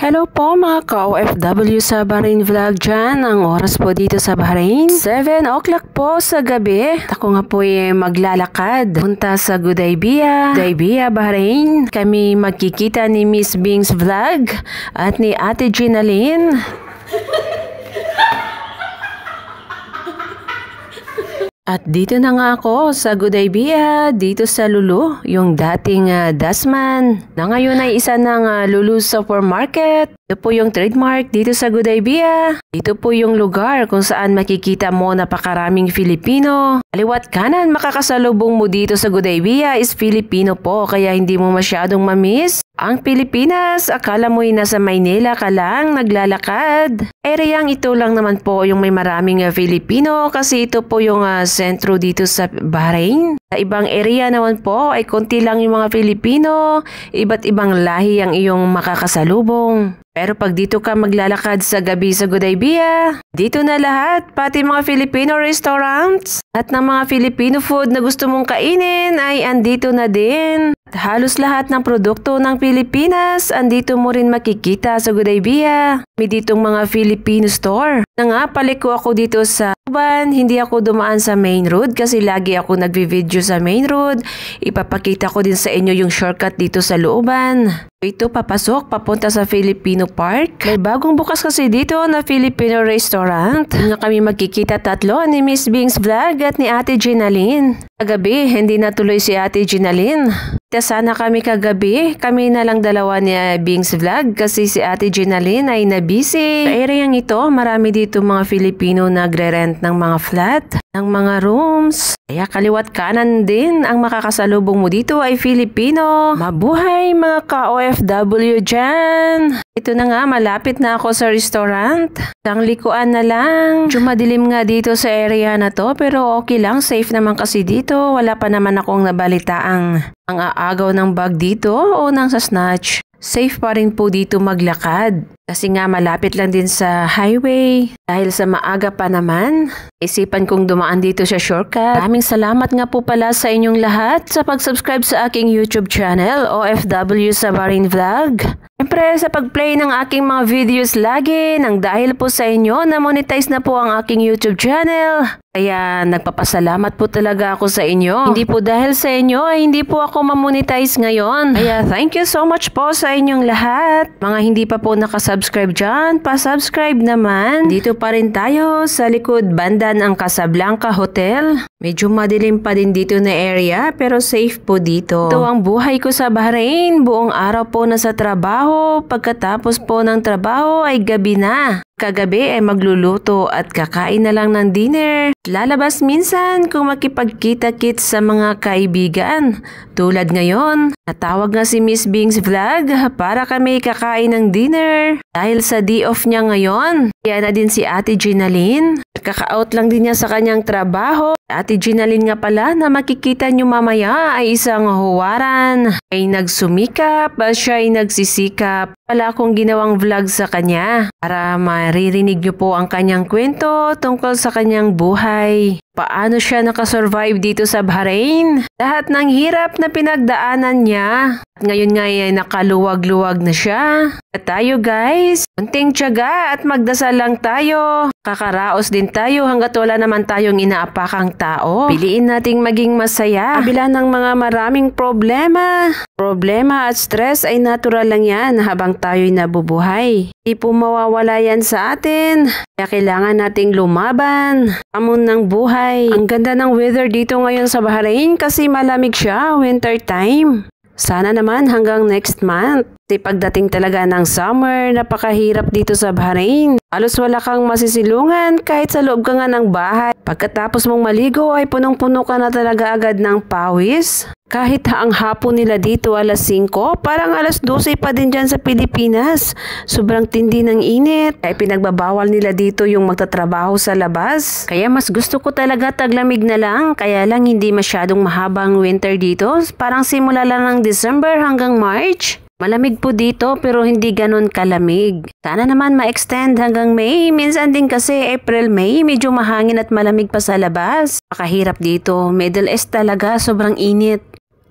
Hello po mga ka-OFW sa Bahrain Vlog dyan. Ang oras po dito sa Bahrain, 7 o'clock po sa gabi. Ako nga po ay maglalakad punta sa Gudaybiyah, Bahrain. Kami magkikita ni Miss Bing's Vlog at ni Ate Ginalyn. At dito na nga ako sa Gudaybiyah, dito sa Lulu, yung dating Dasman, na ngayon ay isa ng Lulu Supermarket. Ito po yung trademark dito sa Gudaybiyah. Dito po yung lugar kung saan makikita mo napakaraming Filipino. Kaliwat kanan makakasalubong mo dito sa Gudaybiyah is Filipino po, kaya hindi mo masyadong mamiss ang Pilipinas. Akala mo'y nasa Maynila ka lang naglalakad. Areang ito lang naman po yung may maraming Filipino kasi ito po yung sentro dito sa Bahrain. Sa ibang area naman po ay konti lang yung mga Filipino, iba't ibang lahi ang iyong makakasalubong. Pero pag dito ka maglalakad sa gabi sa Gudaybiyah, dito na lahat, pati mga Filipino restaurants at ng mga Filipino food na gusto mong kainin ay andito na din. At halos lahat ng produkto ng Pilipinas andito mo rin makikita sa Gudaybiyah. May ditong mga Filipino store. Paliko ako dito sa Looban, hindi ako dumaan sa main road kasi lagi ako nagvi-video sa main road. Ipapakita ko din sa inyo yung shortcut dito sa Looban. Ito papasok papunta sa Filipino Park. May bagong bukas kasi dito na Filipino restaurant. Nga kami magkikita tatlo ni Miss Bing's Vlog at ni Ate Ginalyn. Kagabi, hindi natuloy si Ate Ginalyn. Sana kami kagabi, kami na lang dalawa ni Bing's Vlog kasi si Ate Ginalyn ay na-busy. Sa areang ito, marami dito mga Filipino nagre-rent ng mga flat, ng mga rooms. Kaya kaliwat kanan din ang makakasalubong mo dito ay Filipino. Mabuhay mga ka-OFW dyan! Ito na nga, malapit na ako sa restaurant. Ang likuan na lang. Madilim nga dito sa area na to pero okay lang, safe naman kasi dito. Wala pa naman akong nabalitaang ang aagaw ng bag dito o nang sa snatch. Safe pa rin po dito maglakad. Kasi nga malapit lang din sa highway. Dahil sa maaga pa naman, isipan kong dumaan dito sa shortcut. Maraming salamat nga po pala sa inyong lahat sa pag-subscribe sa aking YouTube channel, OFW sa Bahrain Vlog. Siyempre sa pag-play ng aking mga videos lagi, nang dahil po sa inyo na monetize na po ang aking YouTube channel. Kaya nagpapasalamat po talaga ako sa inyo. Hindi po dahil sa inyo ay hindi po ako mamonetize ngayon. Kaya thank you so much po sa inyong lahat. Mga hindi pa po nakasubscribe dyan, pa-subscribe naman. Dito pa rin tayo sa likod banda ng Casablanca Hotel. Medyo madilim pa din dito na area pero safe po dito. Ito ang buhay ko sa Bahrain. Buong araw po nasa trabaho. Pagkatapos po ng trabaho ay gabi na. Kagabi ay magluluto at kakain na lang ng dinner. Lalabas minsan kung makipagkita-kit sa mga kaibigan. Tulad ngayon, natawag nga si Miss Bing's Vlog para kami kakain ng dinner. Dahil sa day off niya ngayon, kaya na din si Ate Ginalyn. Kaka-out lang din niya sa kanyang trabaho. Ate Ginalyn nga pala na makikita niyo mamaya ay isang huwaran. Ay nagsumikap, siya ay nagsisikap. Wala akong ginawang vlog sa kanya para maririnig niyo po ang kanyang kwento tungkol sa kanyang buhay. Paano siya nakasurvive dito sa Bahrain? Lahat ng hirap na pinagdaanan niya. At ngayon nga ay nakaluwag-luwag na siya. At tayo guys, kunting tiyaga at magdasal lang tayo. Kakaraos din tayo hanggat wala naman tayong inaapakang tao. Piliin nating maging masaya. Kabila ng mga maraming problema. Problema at stress ay natural lang yan habang tayo'y nabubuhay. Hindi po mawawala yan sa atin. Kaya kailangan nating lumaban. Hamon ng buhay. Ang ganda ng weather dito ngayon sa Bahrain kasi malamig siya winter time. Sana naman hanggang next month. Kasi pagdating talaga ng summer, napakahirap dito sa Bahrain. Halos wala kang masisilungan kahit sa loob ka nga ng bahay. Pagkatapos mong maligo ay punong-puno ka na talaga agad ng pawis. Kahit ang hapon nila dito alas 5, parang alas 12 pa din dyan sa Pilipinas. Sobrang tindi ng init. Kaya pinagbabawal nila dito yung magtatrabaho sa labas. Kaya mas gusto ko talaga taglamig na lang. Kaya lang hindi masyadong mahabang winter dito. Parang simula lang ng December hanggang March. Malamig po dito pero hindi ganon kalamig. Sana naman ma-extend hanggang May. Minsan din kasi April, May, medyo mahangin at malamig pa sa labas. Pakahirap dito. Middle East talaga, sobrang init.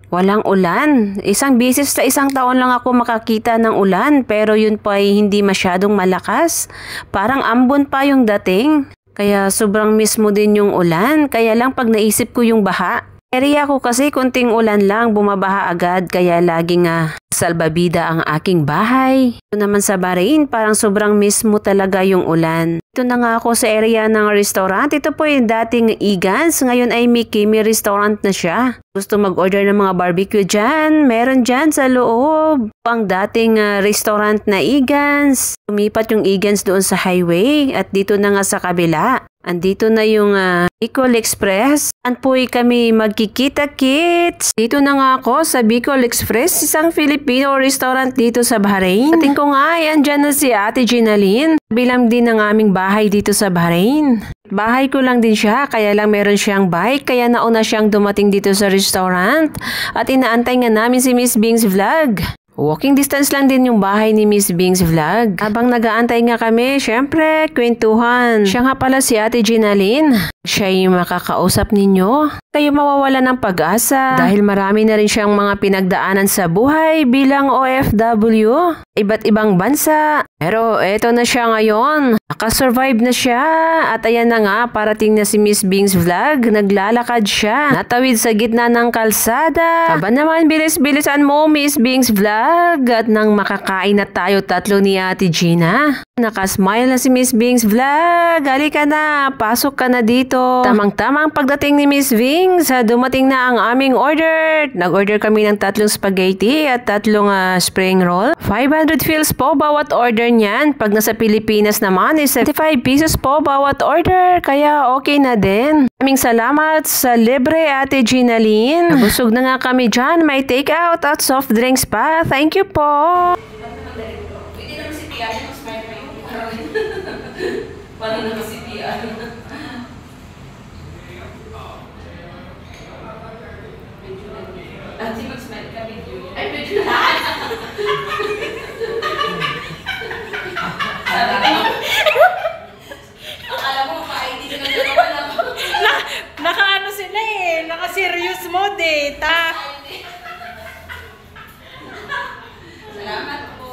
Walang ulan. Isang beses sa isang taon lang ako makakita ng ulan pero yun pa ay hindi masyadong malakas. Parang ambon pa yung dating. Kaya sobrang miss mo din yung ulan. Kaya lang pag naisip ko yung baha. Area ko kasi kunting ulan lang bumabaha agad kaya laging salbabida ang aking bahay. Ito naman sa Bahrain parang sobrang miss mo talaga yung ulan. Ito na nga ako sa area ng restaurant. Ito po yung dating Egan's. Ngayon ay Mikimi restaurant na siya. Gusto mag-order ng mga barbecue dyan. Meron dyan sa loob. Ang dating restaurant na Egan's. Lumipat yung Egan's doon sa highway at dito na nga sa kabila. Andito na yung Bicol Express. Anpoy kami magkikita-kits. Dito na nga ako sa Bicol Express, isang Filipino restaurant dito sa Bahrain. Ating ko nga ay andyan na si Ate Ginaline. Bilang din ng aming bahay dito sa Bahrain. Bahay ko lang din siya, kaya lang meron siyang bike, kaya nauna siyang dumating dito sa restaurant. At inaantay nga namin si Miss Bing's Vlog. Walking distance lang din yung bahay ni Miss Bing's Vlog. Habang nag-aantay nga kami, syempre, kwentuhan. Siya nga pala si Ate Ginaline. Siya yung makakausap ninyo. Kayo mawawala ng pag-asa dahil marami na rin siyang mga pinagdaanan sa buhay bilang OFW. Iba't ibang bansa. Pero eto na siya ngayon. Nakasurvive na siya. At ayan na nga, parating na si Miss Bing's Vlog. Naglalakad siya. Natawid sa gitna ng kalsada. Aba naman, bilis-bilisan mo, Miss Bing's Vlog. At nang makakain na tayo tatlo ni Ate Gina. Nakasmile na si Miss Bing's Vlog. Halika na, pasok ka na dito. Tamang-tamang pagdating ni Miss Bing's, dumating na ang aming order. Nag-order kami ng 3 spaghetti at 3 spring roll. 500 fils po bawat order niyan. Pag nasa Pilipinas naman is 75 pesos po bawat order. Kaya okay na din. Maraming salamat sa libre Ate Ginaline. Nabusog na nga kami dyan. May take out at soft drinks pa. Thank you po. Paano na si Pian? Ate, mag-smile ka video. Ay, video na! Akala mo, ka-ID ka na naman ako. Naka-ano sila eh. Naka-serious mode eh. Salamat po.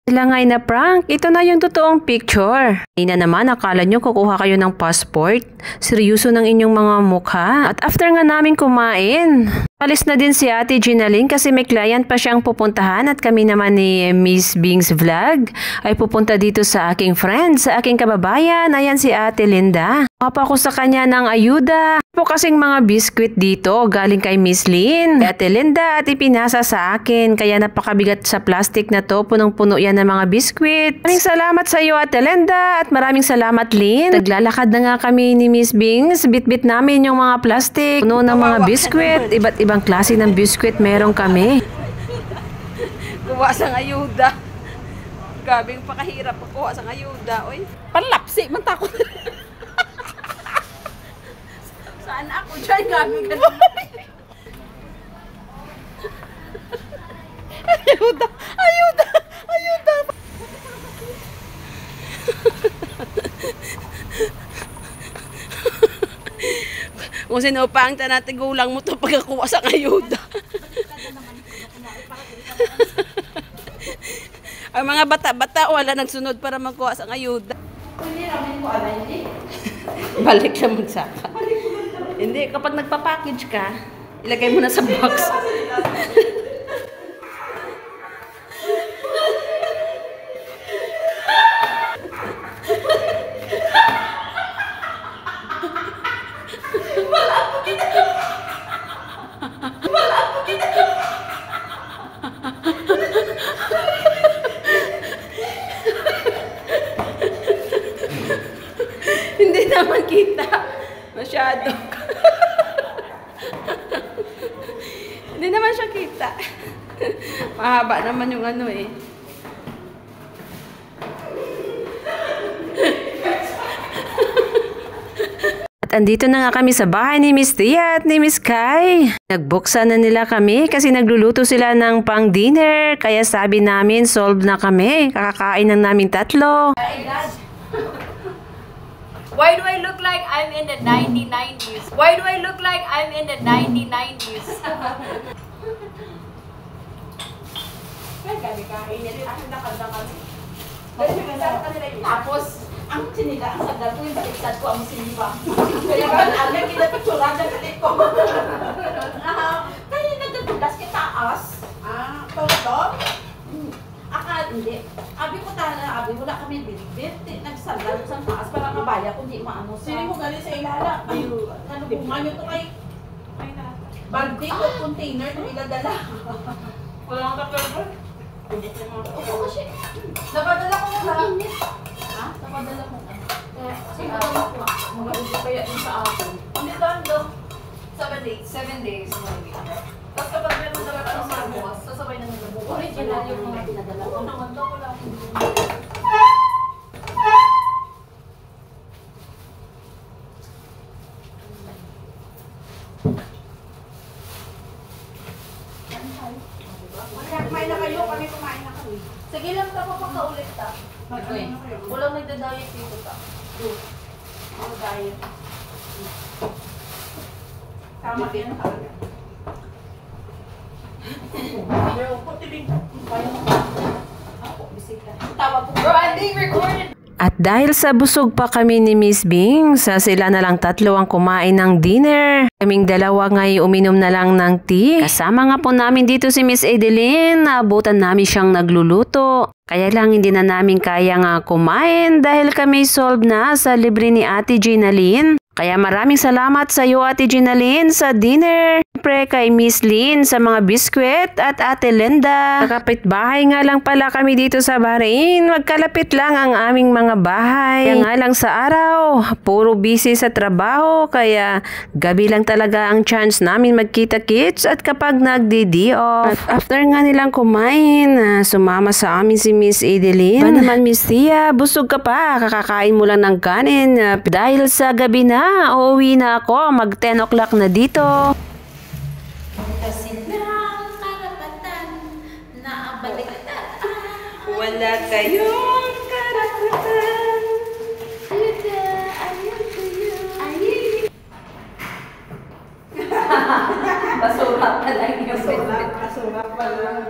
Sila nga'y na prank. Ito na yung totoong picture. Hindi na naman, akala nyo kukuha kayo ng passport. Seryoso ng inyong mga mukha. At after nga namin kumain, alis na din si Ate Ginaline kasi may client pa siyang pupuntahan at kami naman ni Miss Bing's Vlog ay pupunta dito sa aking friend, sa aking kababayan. Ayan si Ate Linda. Papa ko sa kanya ng ayuda. Po kasing mga biskwit dito galing kay Miss Lynn. Ate Linda at ipinasa sa akin kaya napakabigat sa plastic na to. Punong-puno yan ng mga biskwit. Maraming salamat sa iyo Ate Linda at maraming salamat Lynn. Naglalakad na nga kami ni Miss Bing's. Bit-bit namin yung mga plastic. Puno ng mga biskwit. Iba't ibang klase ng biskwit meron kami. Kuha sa ayuda. Gabing pakahirap kuha sa ayuda. Oy, panlapsi man takot. Saan ako dyan? Gabing ganun. Ayuda! Ayuda! Ayuda! Kung sino pa ang tanatigulang mo ito pagkakuha sa ayuda. Ang mga bata-bata wala nagsunod para magkuha sa ayuda. Balik siya magsaka. Hindi, kapag nagpa-package ka, ilagay mo na sa box. Hindi naman kita. Masyado. Hindi naman siya kita. Mahaba naman yung ano eh. At andito na nga kami sa bahay ni Miss Tia at ni Miss Kai. Nagbuksan na nila kami kasi nagluluto sila ng pang-dinner. Kaya sabi namin, solve na kami. Kakakain ng namin 3. Why do I look like I'm in the 1990s? Why do I look like I'm in the 1990s? Kaya gabi ka, init. Ang nakanda kami. Tapos, ang sinila, ang sagdal ko yung baliktad ko, ang siniba. Kaya ba, alam, kinapitsura na galit ko. Kaya nagdatulas kita taas. Todo? Hindi. Abi ko tala, abi wala kami bilbit. Nagsandal sa taas para mabaya kung di maano sa... Sili mo galing sa ilala. Kanubungan nyo to kay... Balde ko, container, kung iladala. Wala kang kapelbol. Opo kasi. Napadala ko na lang. Ha? Napadala ko na. Sino ba mo? Mag-uwi kaya din sa akin. Hindi ba ando? 7 days. 7 days. Tapos kapag meron talaga ano sa bukas, sasabay na nila bukas. Original yung mga pinadala ko. Naman daw wala akong Kumain na kayo, kami kumain na kami. sige lang tapos pagkaulit ta. Walang nagda-diet dito ta. Ang diet. Tama din ang kaya. Pero ko tiling. Ako, bisita. Tawag ko. Bro, I'm being recorded. At dahil sa busog pa kami ni Miss Bing, sa sila na lang tatlo ang kumain ng dinner. Kaming dalawa nga'y uminom na lang ng tea. Kasama nga po namin dito si Miss Adeline, naabutan namin siyang nagluluto. Kaya lang hindi na namin kaya nga kumain dahil kami solve na sa libre ni Ate Ginaline. Kaya maraming salamat sa iyo Ate Ginaline sa dinner. Siyempre kay Miss Lynn sa mga biskwit at Ate Linda. Kakapit-bahay nga lang pala kami dito sa Bahrain. Magkalapit lang ang aming mga bahay. Kaya nga lang sa araw, puro busy sa trabaho. Kaya gabi lang talaga ang chance namin magkita-kits at kapag nagdi-day off. At after nga nilang kumain, sumama sa amin si Miss Adeline. Ba naman Miss Tia, busog ka pa. Kakakain mo lang ng kanin. Dahil sa gabi na, uuwi na ako. Mag 10 o'clock na dito. Kasi lang karapatan na baliktad. Wala kayong karapatan. Basura pa lang yung Basura pa lang.